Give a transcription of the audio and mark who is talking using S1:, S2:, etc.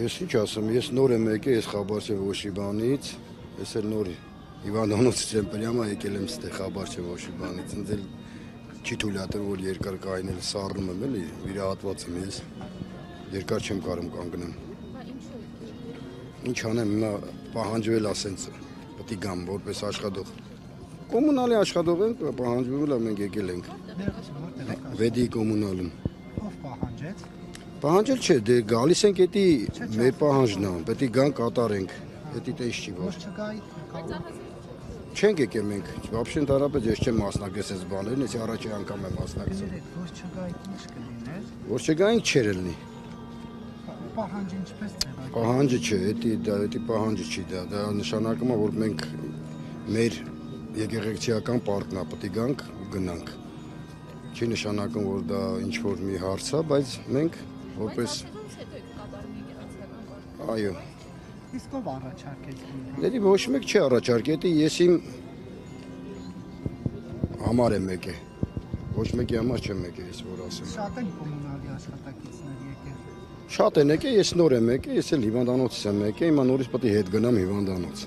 S1: Ես ինչ ասեմ, ես նոր եմ եկել, ես Խաբարչև Օշիբանից, ես էլ նոր հիվանդանոցից եմ պրյամա եկել եմ ստե Խաբարչև Օշիբանից, ինձ էլ չի թույլատրվում, որ երկար կայնել սառնում եմ էլի, վիրահատված եմ ես, երկար չեմ կարում կանգնեմ։ Ինչ անեմ, հիմա պահանջվել ասենց, պետք է գամ, որպես աշխատող։ Կոմունալի աշխատող ենք, պահանջվել եմ, մենք եկել ենք։ Վեդի կոմունալում։
S2: Ով պահանջեց։
S1: Պահանջել չէ, դե գալիս ենք էդի մեր պահանջն է, պետք է գան կատարենք, էդի տես չի որ։ Չենք եկել մենք, вообще ընդհանրապես ես չեմ մասնակցել այս բաներին, ես առաջի անգամ եմ մասնակցել։
S2: Ոչ չգայիք ինչ կլիներ։
S1: Որ չգայինք չէր լինի։
S2: Պահանջը ինչպես ձևակերպել։
S1: Պահանջը չէ, էդի պահանջը չի դա նշանակում է, որ մենք մեր եկեղեցիական պարտքն է, պետք է գանք ու գնանք։ Չի նշանակում, որ դա ինչ որ մի հարց է, բայց մենք որպես այո
S2: Իսկ ով առաջարկեց լինել։
S1: Դե ոչ մեկ չի առաջարկել, ես իմ համար եմ եկել։ Ոչ մեկի համար չեմ եկել, ես որ ասեմ։
S2: Շատ են կոմունալի աշխատակիցներ եկել։
S1: Շատ են եկել, ես նոր եմ եկել, ես էլ հիվանդանոցից եմ եկել, հիմա նորից պետք է հետ գնամ հիվանդանոց։